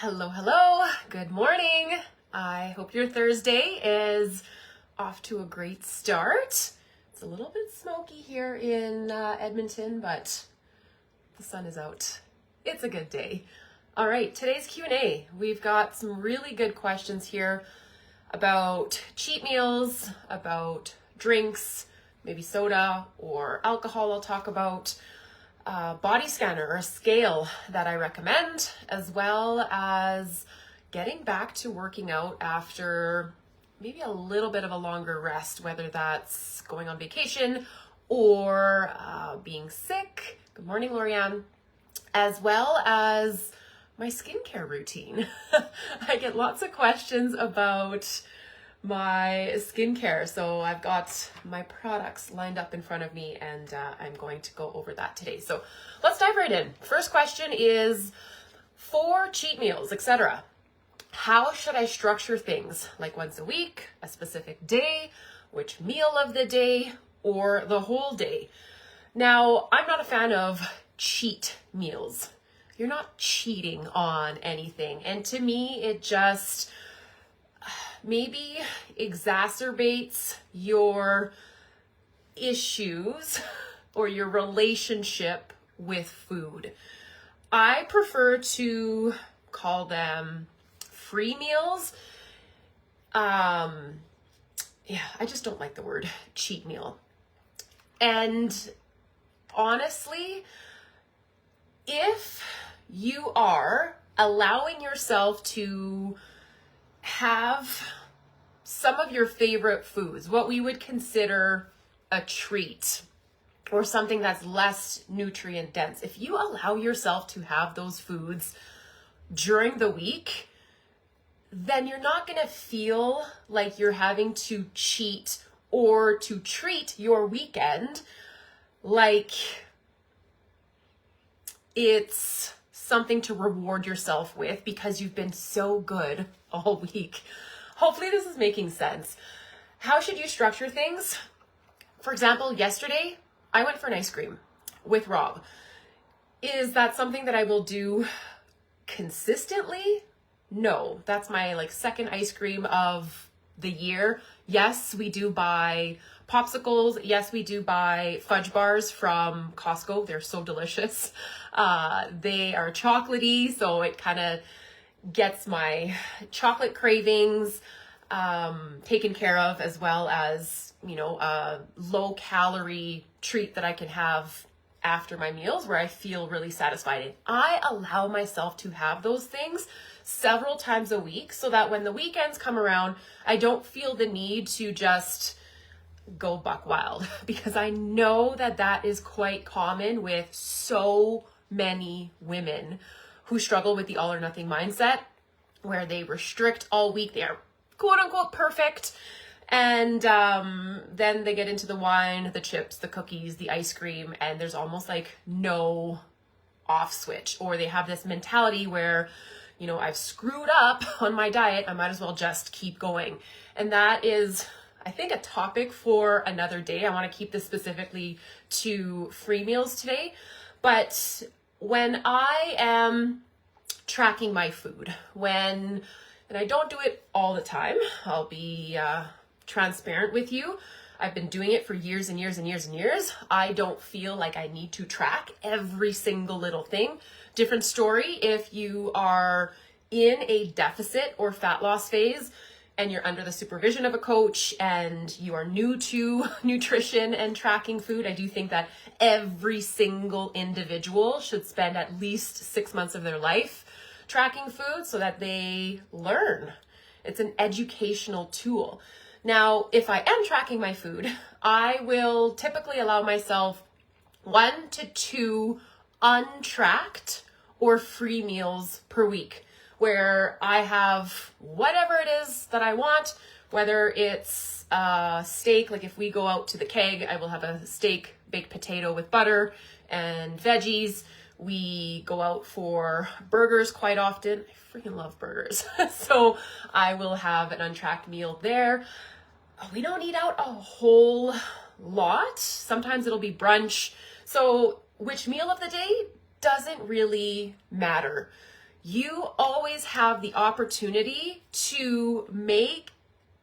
Hello, hello. Good morning. I hope your Thursday is off to a great start. It's a little bit smoky here in Edmonton, but the sun is out. It's a good day. All right, today's Q&A. We've got some really good questions here about cheat meals, about drinks, maybe soda or alcohol I'll talk about. Body scanner or a scale that I recommend, as well as getting back to working out after maybe a little bit of a longer rest, whether that's going on vacation or being sick. Good morning, Lorianne. As well as my skincare routine. I get lots of questions about my skincare. So I've got my products lined up in front of me and I'm going to go over that today. So let's dive right in. First question is, for cheat meals, etc., how should I structure things? Like once a week, a specific day, which meal of the day, or the whole day? Now, I'm not a fan of cheat meals. You're not cheating on anything. And to me, it just maybe exacerbates your issues or your relationship with food. I prefer to call them free meals. I just don't like the word cheat meal. And honestly, if you are allowing yourself to have some of your favorite foods, what we would consider a treat or something that's less nutrient dense, if you allow yourself to have those foods during the week, then you're not going to feel like you're having to cheat or to treat your weekend like it's something to reward yourself with because you've been so good all week. Hopefully this is making sense. How should you structure things? For example, yesterday I went for an ice cream with Rob. Is that something that I will do consistently? No, that's my second ice cream of the year. Yes, we do buy popsicles. Yes, we do buy fudge bars from Costco. They're so delicious. They are chocolatey, so it kind of gets my chocolate cravings taken care of, as well as, a low calorie treat that I can have after my meals where I feel really satisfied. And I allow myself to have those things several times a week so that when the weekends come around, I don't feel the need to just go buck wild, because I know that that is quite common with so many women who struggle with the all or nothing mindset, where they restrict all week. They are quote unquote perfect. And then they get into the wine, the chips, the cookies, the ice cream, and there's almost like no off switch. Or they have this mentality where, I've screwed up on my diet, I might as well just keep going. And that is, I think, a topic for another day. I want to keep this specifically to free meals today. But when I am tracking my food, and I don't do it all the time, I'll be transparent with you. I've been doing it for years and years and years and years. I don't feel like I need to track every single little thing. Different story if you are in a deficit or fat loss phase and you're under the supervision of a coach and you are new to nutrition and tracking food. I do think that every single individual should spend at least 6 months of their life tracking food so that they learn. It's an educational tool. Now, if I am tracking my food, I will typically allow myself 1 to 2 untracked or free meals per week, where I have whatever it is that I want, whether it's steak. Like if we go out to the Keg, I will have a steak, baked potato with butter and veggies. We go out for burgers quite often. I freaking love burgers. So I will have an untracked meal there. We don't eat out a whole lot. Sometimes it'll be brunch. So which meal of the day doesn't really matter. You always have the opportunity to make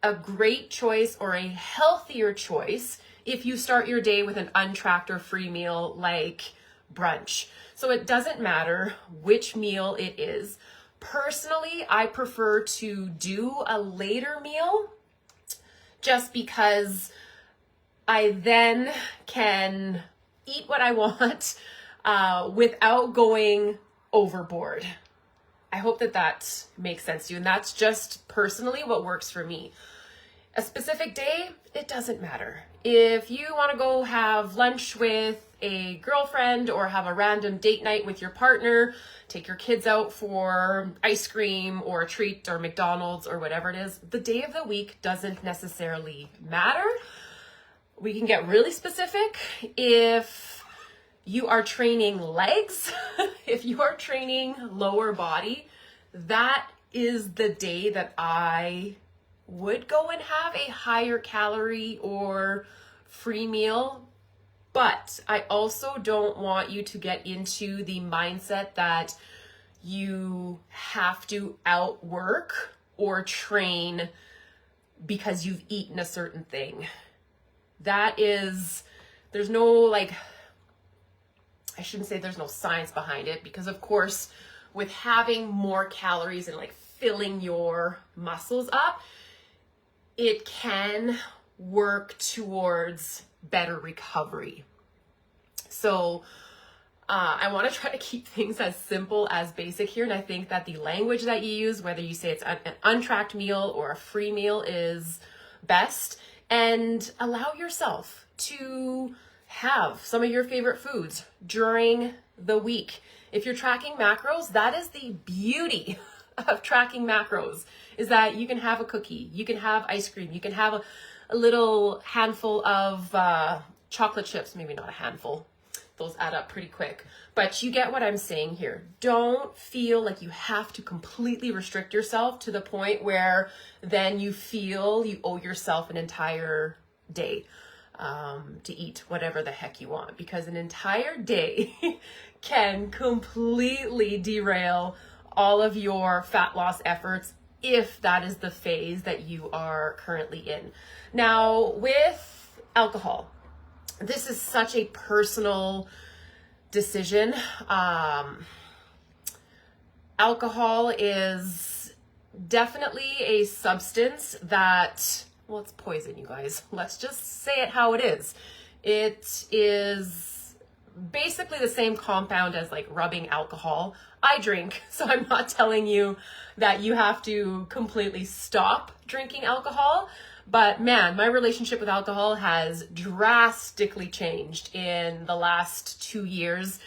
a great choice or a healthier choice if you start your day with an untracked or free meal like brunch. So it doesn't matter which meal it is. Personally, I prefer to do a later meal just because I then can eat what I want without going overboard. I hope that makes sense to you. And that's just personally what works for me. A specific day, it doesn't matter. If you want to go have lunch with a girlfriend or have a random date night with your partner, take your kids out for ice cream or a treat or McDonald's or whatever it is, the day of the week doesn't necessarily matter. We can get really specific if you are training legs, if you are training lower body, that is the day that I would go and have a higher calorie or free meal. But I also don't want you to get into the mindset that you have to outwork or train because you've eaten a certain thing. There's no I shouldn't say there's no science behind it, because of course with having more calories and filling your muscles up, it can work towards better recovery. So I want to try to keep things as simple as basic here. And I think that the language that you use, whether you say it's an untracked meal or a free meal, is best. And allow yourself to have some of your favorite foods during the week. If you're tracking macros, that is the beauty of tracking macros, is that you can have a cookie, you can have ice cream, you can have a little handful of chocolate chips, maybe not a handful, those add up pretty quick, but you get what I'm saying here. Don't feel like you have to completely restrict yourself to the point where then you feel you owe yourself an entire day to eat whatever the heck you want, because an entire day can completely derail all of your fat loss efforts if that is the phase that you are currently in. Now, with alcohol, this is such a personal decision. Alcohol is definitely a substance that, well, it's poison, you guys. Let's just say it how it is. It is basically the same compound as rubbing alcohol. I drink, so I'm not telling you that you have to completely stop drinking alcohol. But man, my relationship with alcohol has drastically changed in the last 2 years.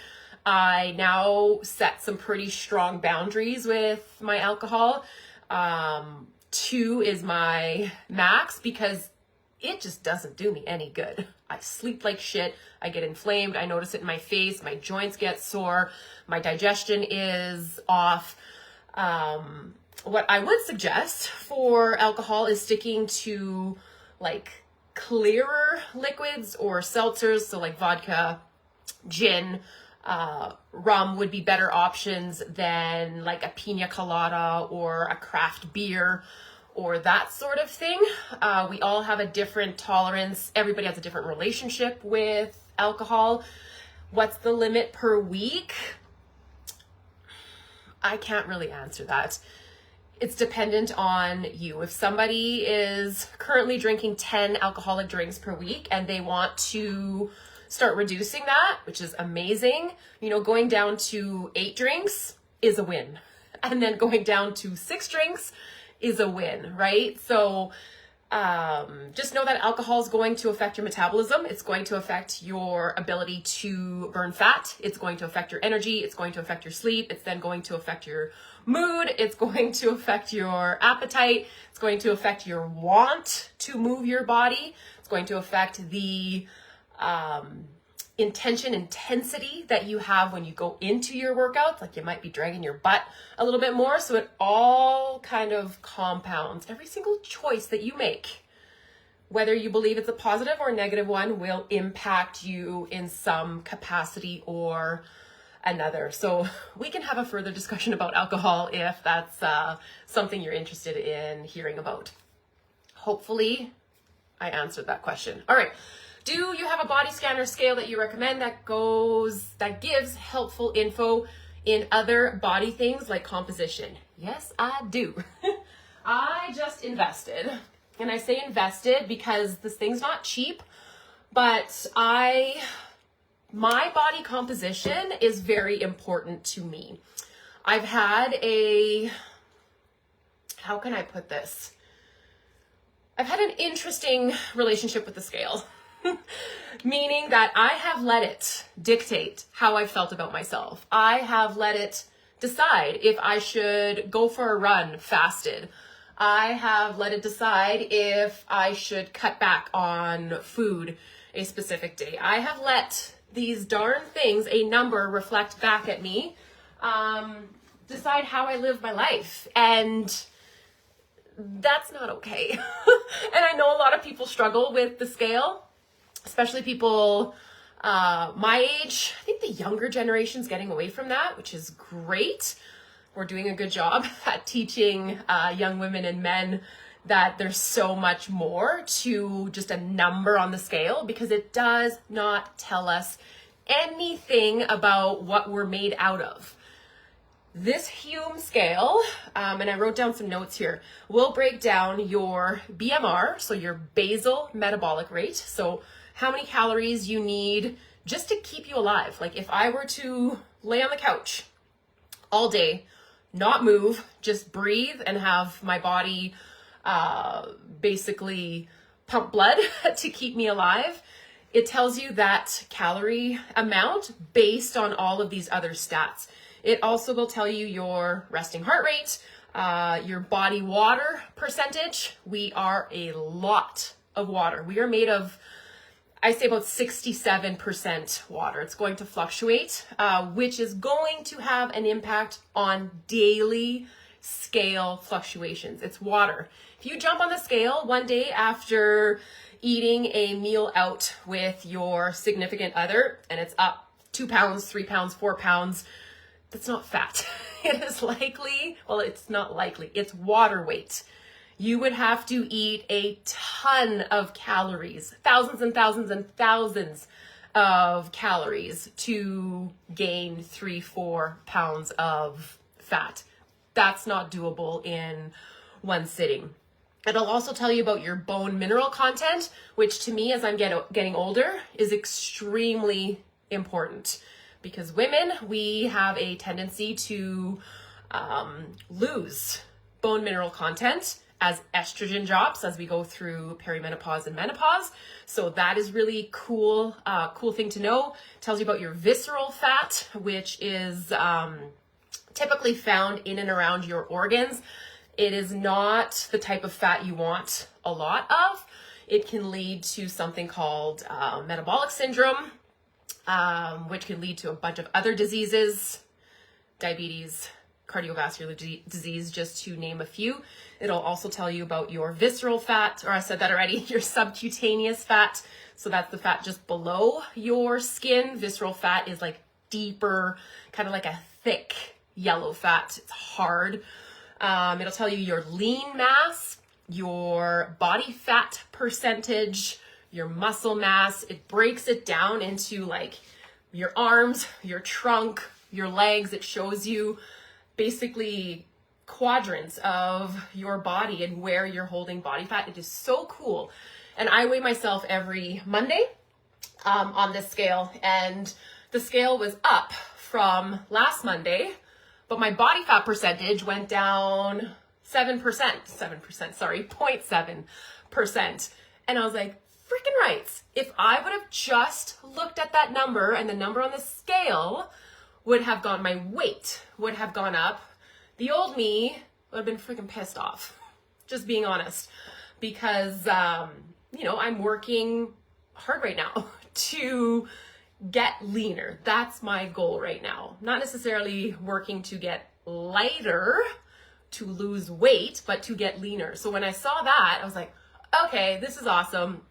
I now set some pretty strong boundaries with my alcohol. 2 is my max, because it just doesn't do me any good. I sleep like shit. I get inflamed. I notice it in my face. My joints get sore. My digestion is off. What I would suggest for alcohol is sticking to clearer liquids or seltzers. So vodka, gin, rum would be better options than a pina colada or a craft beer or that sort of thing. We all have a different tolerance. Everybody has a different relationship with alcohol. What's the limit per week? I can't really answer that. It's dependent on you. If somebody is currently drinking 10 alcoholic drinks per week and they want to start reducing that, which is amazing, going down to 8 drinks is a win. And then going down to 6 drinks is a win, right? So just know that alcohol is going to affect your metabolism. It's going to affect your ability to burn fat. It's going to affect your energy. It's going to affect your sleep. It's then going to affect your mood. It's going to affect your appetite. It's going to affect your want to move your body. It's going to affect the intensity that you have when you go into your workouts. You might be dragging your butt a little bit more. So it all kind of compounds. Every single choice that you make, whether you believe it's a positive or negative one, will impact you in some capacity or another. So we can have a further discussion about alcohol if that's something you're interested in hearing about. Hopefully I answered that question. All right. Do you have a body scanner scale that you recommend that gives helpful info in other body things like composition? Yes, I do. I just invested, and I say invested because this thing's not cheap, but my body composition is very important to me. I've had how can I put this? I've had an interesting relationship with the scale, meaning that I have let it dictate how I felt about myself. I have let it decide if I should go for a run fasted. I have let it decide if I should cut back on food a specific day. I have let these darn things, a number, reflect back at me, decide how I live my life. And that's not okay. And I know a lot of people struggle with the scale, especially people my age. I think the younger generation's getting away from that, which is great. We're doing a good job at teaching young women and men that there's so much more to just a number on the scale, because it does not tell us anything about what we're made out of. This Hume scale, and I wrote down some notes here, will break down your BMR, so your basal metabolic rate. So how many calories you need just to keep you alive. Like if I were to lay on the couch all day, not move, just breathe and have my body basically pump blood to keep me alive, it tells you that calorie amount based on all of these other stats. It also will tell you your resting heart rate, your body water percentage. We are a lot of water. We are made of, I say, about 67% water. It's going to fluctuate, which is going to have an impact on daily scale fluctuations. It's water. If you jump on the scale one day after eating a meal out with your significant other and it's up 2 pounds, 3 pounds, 4 pounds, that's not fat. It is likely, well, it's not likely, it's water weight. You would have to eat a ton of calories, thousands and thousands and thousands of calories to gain 3-4 pounds of fat. That's not doable in one sitting. It'll also tell you about your bone mineral content, which to me, as I'm getting older, is extremely important. Because women, we have a tendency to lose bone mineral content as estrogen drops as we go through perimenopause and menopause. So that is really cool thing to know. It tells you about your visceral fat, which is typically found in and around your organs. It is not the type of fat you want a lot of. It can lead to something called metabolic syndrome, which can lead to a bunch of other diseases, diabetes, cardiovascular disease, just to name a few. It'll also tell you about your visceral fat, or I said that already, your subcutaneous fat. So that's the fat just below your skin. Visceral fat is like deeper, kind of like a thick yellow fat. It's hard. It'll tell you your lean mass, your body fat percentage, your muscle mass. It breaks it down into like your arms, your trunk, your legs. It shows you basically quadrants of your body and where you're holding body fat. It is so cool. And I weigh myself every Monday on this scale, and the scale was up from last Monday, but my body fat percentage went down 0.7%. And I was like, freaking rights. If I would have just looked at that number, and the number on the scale would have gone, my weight would have gone up, the old me would have been freaking pissed off. Just being honest. Because, I'm working hard right now to get leaner. That's my goal right now. Not necessarily working to get lighter, to lose weight, but to get leaner. So when I saw that, I was like, okay, this is awesome.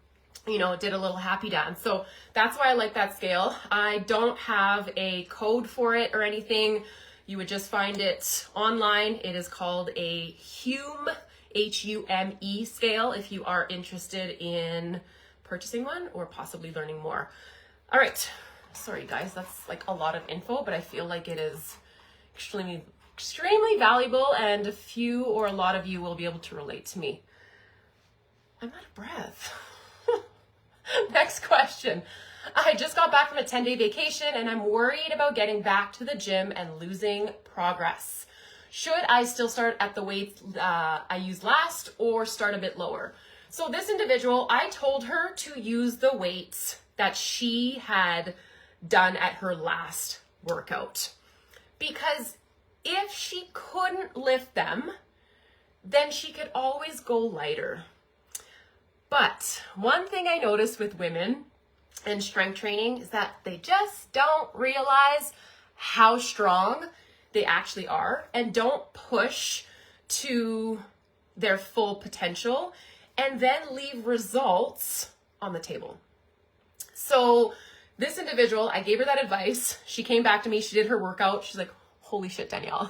did a little happy dance. So that's why I like that scale. I don't have a code for it or anything. You would just find it online. It is called a Hume, Hume scale, if you are interested in purchasing one or possibly learning more. All right. Sorry guys, that's like a lot of info, but I feel like it is extremely valuable, and a lot of you will be able to relate to me. I'm out of breath. Next question. I just got back from a 10-day vacation and I'm worried about getting back to the gym and losing progress. Should I still start at the weights I used last or start a bit lower? So this individual, I told her to use the weights that she had done at her last workout, because if she couldn't lift them, then she could always go lighter. But one thing I noticed with women in strength training is that they just don't realize how strong they actually are and don't push to their full potential and then leave results on the table. So this individual, I gave her that advice. She came back to me. She did her workout. She's like, holy shit, Danielle.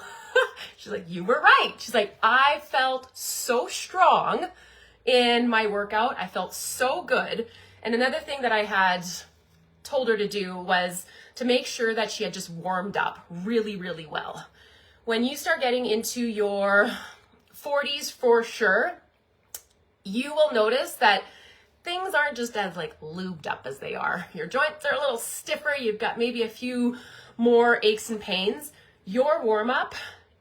She's like, you were right. She's like, I felt so strong in my workout. I felt so good. And another thing that I had told her to do was to make sure that she had just warmed up really, really well. When you start getting into your 40s, for sure, you will notice that things aren't just as like lubed up as they are. Your joints are a little stiffer. You've got maybe a few more aches and pains. Your warm up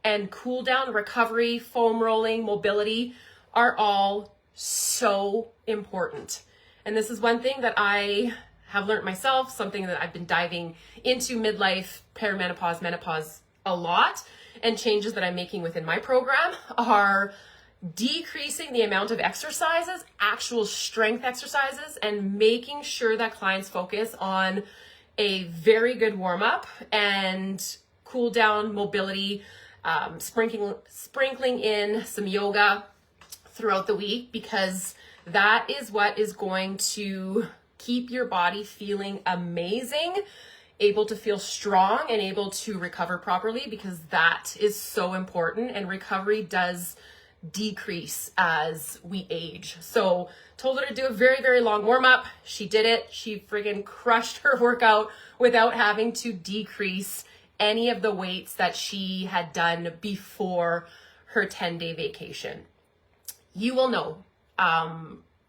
and cool down, recovery, foam rolling, mobility are all so important. And this is one thing that I have learned myself, something that I've been diving into midlife, perimenopause, menopause a lot, and changes that I'm making within my program are decreasing the amount of exercises, actual strength exercises, and making sure that clients focus on a very good warm-up and cool down, mobility, sprinkling in some yoga throughout the week, because that is what is going to keep your body feeling amazing, able to feel strong and able to recover properly, because that is so important, and recovery does decrease as we age. So told her to do a very, very long warm up. She did it. She friggin' crushed her workout without having to decrease any of the weights that she had done before her 10-day vacation. You will know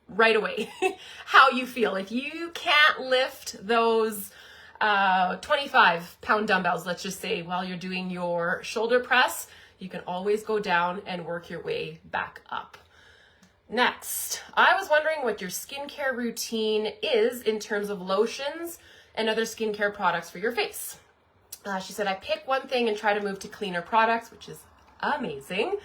right away how you feel. If you can't lift those 25-pound dumbbells, let's just say, while you're doing your shoulder press, you can always go down and work your way back up. Next, I was wondering what your skincare routine is in terms of lotions and other skincare products for your face. She said, I pick one thing and try to move to cleaner products, which is amazing.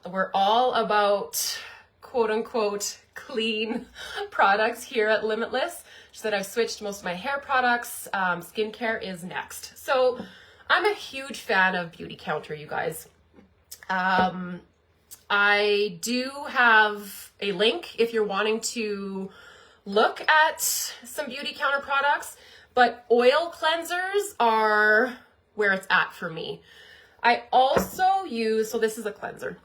We're all about quote unquote clean products here at Limitless. She said, I've switched most of my hair products. Skincare is next. So I'm a huge fan of Beauty Counter, you guys. I do have a link if you're wanting to look at some Beauty Counter products, but oil cleansers are where it's at for me. I also use, so this is a cleanser.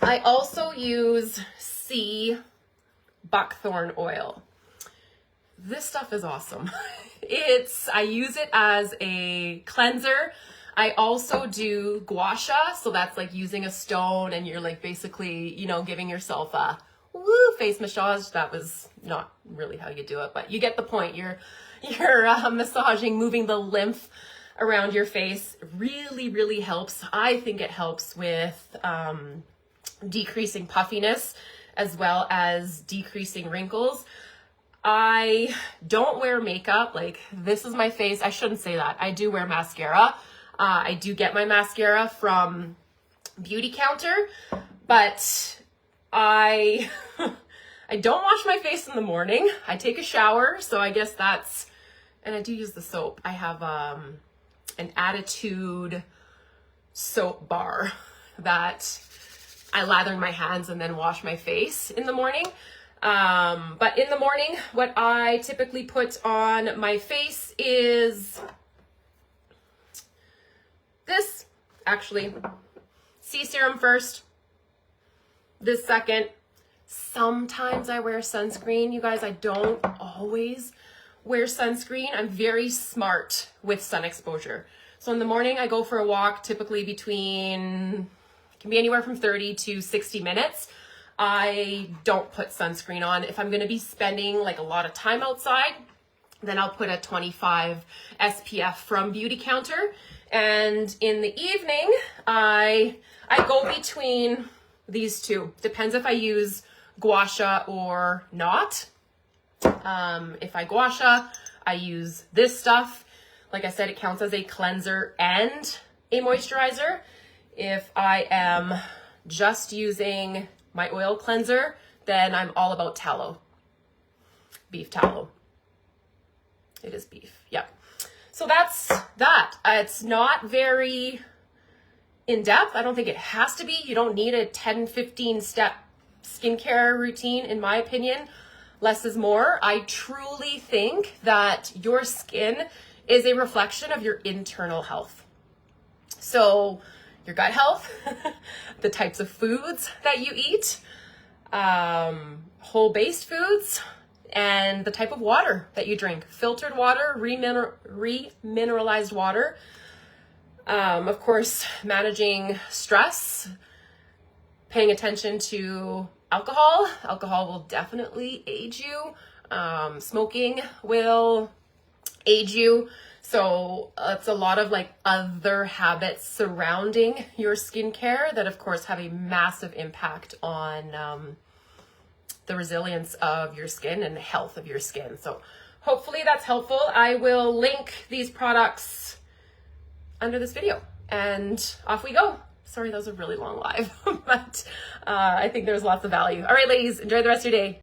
I also use sea buckthorn oil. This stuff is awesome. I use it as a cleanser. I also do gua sha, so that's like using a stone and you're like basically, giving yourself a face massage. That was not really how you do it, but you get the point. You're massaging, moving the lymph around your face. Really, really helps. I think it helps with decreasing puffiness as well as decreasing wrinkles. I don't wear makeup. Like, this is my face. I shouldn't say that. I do wear mascara. I do get my mascara from Beauty Counter, but I don't wash my face in the morning. I take a shower, so I guess and I do use the soap. I have an Attitude soap bar that I lather in my hands and then wash my face in the morning. But in the morning, what I typically put on my face is this, actually. C serum first, this second. Sometimes I wear sunscreen. You guys, I don't always wear sunscreen. I'm very smart with sun exposure. So in the morning, I go for a walk, typically between, can be anywhere from 30 to 60 minutes. I don't put sunscreen on. If I'm going to be spending like a lot of time outside, then I'll put a 25 SPF from Beautycounter. And in the evening, I go between these two. Depends if I use gua sha or not. If I gua sha, I use this stuff. Like I said, it counts as a cleanser and a moisturizer. If I am just using my oil cleanser, then I'm all about tallow. Beef tallow. It is beef, yeah. So that's that. It's not very in-depth. I don't think it has to be. You don't need a 10, 15 step skincare routine, in my opinion. Less is more. I truly think that your skin is a reflection of your internal health. So your gut health, the types of foods that you eat, whole-based foods, and the type of water that you drink. Filtered water, remineralized water. Of course, managing stress, paying attention to alcohol. Alcohol will definitely age you. Smoking will age you. So it's a lot of like other habits surrounding your skincare that of course have a massive impact on the resilience of your skin and the health of your skin. So hopefully that's helpful. I will link these products under this video and off we go. Sorry, that was a really long live, but I think there's lots of value. All right, ladies, enjoy the rest of your day.